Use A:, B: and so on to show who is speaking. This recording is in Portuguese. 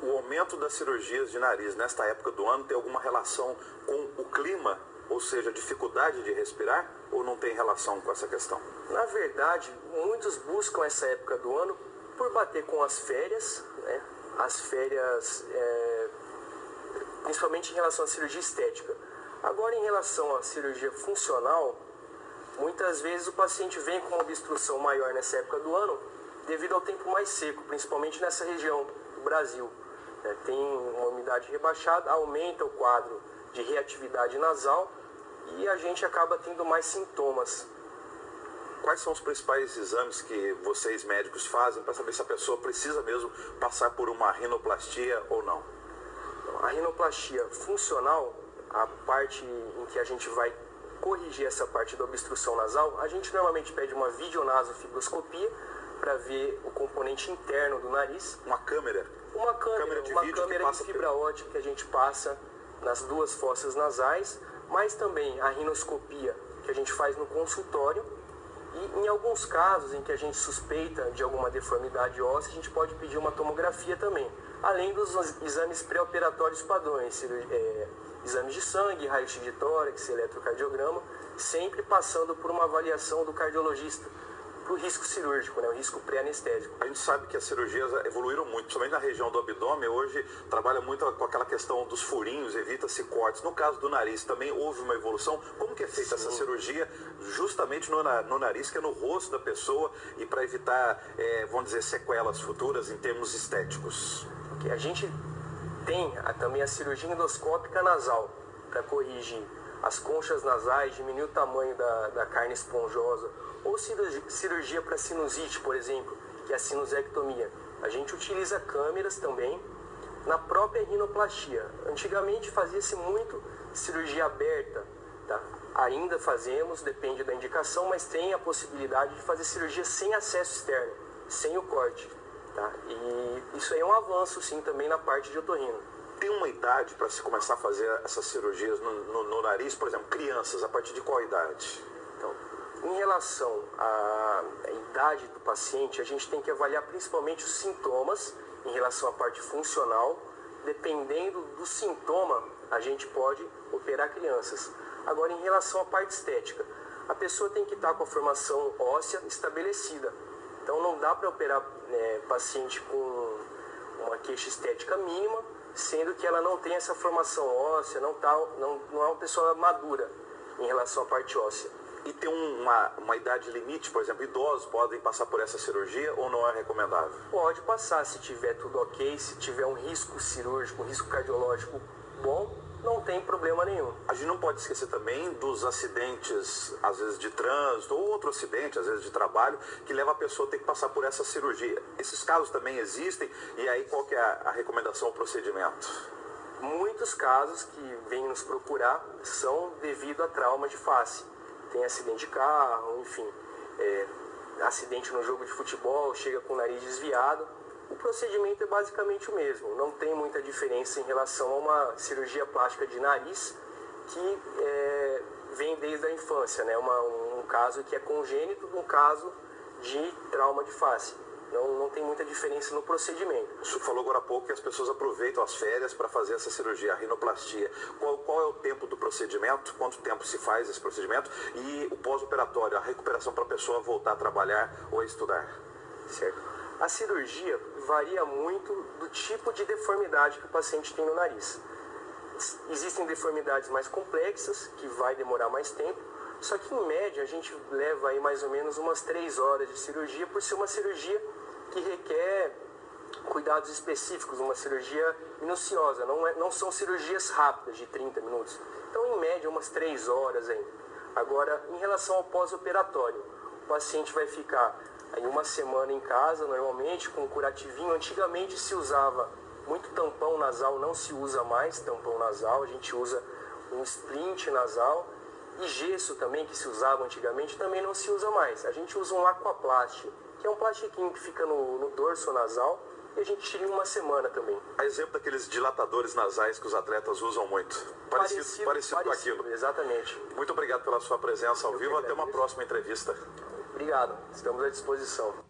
A: O aumento das cirurgias de nariz nesta época do ano tem alguma relação com o clima, ou seja, dificuldade de respirar, ou não tem relação com essa questão?
B: Na verdade, muitos buscam essa época do ano por bater com as férias, né? As férias, principalmente em relação à cirurgia estética. Agora, em relação à cirurgia funcional, muitas vezes o paciente vem com uma obstrução maior nessa época do ano, devido ao tempo mais seco, principalmente nessa região do Brasil. Tem uma umidade rebaixada, aumenta o quadro de reatividade nasal e a gente acaba tendo mais sintomas.
A: Quais são os principais exames que vocês médicos fazem para saber se a pessoa precisa mesmo passar por uma rinoplastia ou não?
B: A rinoplastia funcional, a parte em que a gente vai corrigir essa parte da obstrução nasal, a gente normalmente pede uma videonasofibroscopia para ver o componente interno do nariz.
A: Uma câmera
B: de fibra ótica que a gente passa nas duas fossas nasais, mas também a rinoscopia que a gente faz no consultório. E em alguns casos em que a gente suspeita de alguma deformidade óssea, a gente pode pedir uma tomografia também, além dos exames pré-operatórios padrões, exames de sangue, raio-x de tórax, eletrocardiograma, sempre passando por uma avaliação do cardiologista, para o risco cirúrgico, né, o risco pré-anestésico.
A: A gente sabe que as cirurgias evoluíram muito, principalmente na região do abdômen. Hoje trabalha muito com aquela questão dos furinhos, evita-se cortes. No caso do nariz também houve uma evolução. Como que é feita essa cirurgia justamente no nariz, que é no rosto da pessoa, e para evitar, vamos dizer, sequelas futuras em termos estéticos?
B: A gente tem também a cirurgia endoscópica nasal, para corrigir as conchas nasais, diminuir o tamanho da carne esponjosa, ou cirurgia para sinusite, por exemplo, que é a sinusectomia. A gente utiliza câmeras também na própria rinoplastia. Antigamente fazia-se muito cirurgia aberta, tá? Ainda fazemos, depende da indicação, mas tem a possibilidade de fazer cirurgia sem acesso externo, sem o corte, tá? E isso aí é um avanço, sim, também na parte de otorrino.
A: Tem uma idade para se começar a fazer essas cirurgias no nariz? Por exemplo, crianças, a partir de qual idade?
B: Então, em relação à idade do paciente, a gente tem que avaliar principalmente os sintomas em relação à parte funcional. Dependendo do sintoma, a gente pode operar crianças. Agora, em relação à parte estética, a pessoa tem que estar com a formação óssea estabelecida. Então, não dá para operar paciente com uma queixa estética mínima, sendo que ela não tem essa formação óssea, não é uma pessoa madura em relação à parte óssea.
A: E tem uma idade limite, por exemplo, idosos podem passar por essa cirurgia ou não é recomendável?
B: Pode passar, se tiver tudo ok, se tiver um risco cirúrgico, um risco cardiológico bom, não tem problema nenhum.
A: A gente não pode esquecer também dos acidentes, às vezes de trânsito, ou outro acidente, às vezes de trabalho, que leva a pessoa a ter que passar por essa cirurgia. Esses casos também existem, e aí qual que é a recomendação, o procedimento?
B: Muitos casos que vêm nos procurar são devido a trauma de face. Tem acidente de carro, enfim, acidente no jogo de futebol, chega com o nariz desviado. O procedimento é basicamente o mesmo, não tem muita diferença em relação a uma cirurgia plástica de nariz que vem desde a infância, né? Um caso que é congênito, um caso de trauma de face. Não tem muita diferença no procedimento.
A: O senhor falou agora há pouco que as pessoas aproveitam as férias para fazer essa cirurgia, a rinoplastia. Qual é o tempo do procedimento? Quanto tempo se faz esse procedimento? E o pós-operatório, a recuperação para a pessoa voltar a trabalhar ou a estudar?
B: Certo. A cirurgia varia muito do tipo de deformidade que o paciente tem no nariz. Existem deformidades mais complexas, que vai demorar mais tempo, só que em média a gente leva aí mais ou menos umas 3 horas de cirurgia, por ser uma cirurgia que requer cuidados específicos, uma cirurgia minuciosa, não são cirurgias rápidas de 30 minutos. Então, em média, umas 3 horas ainda. Agora, em relação ao pós-operatório, o paciente vai ficar aí uma semana em casa, normalmente, com curativinho. Antigamente se usava muito tampão nasal, não se usa mais tampão nasal, a gente usa um splint nasal. E gesso também, que se usava antigamente, também não se usa mais. A gente usa um aquaplast, que é um plastiquinho que fica no dorso nasal, e a gente tira em uma semana também.
A: A exemplo daqueles dilatadores nasais que os atletas usam muito. Parecido com aquilo.
B: Exatamente.
A: Muito obrigado pela sua presença ao vivo. Até uma próxima entrevista.
B: Obrigado. Estamos à disposição.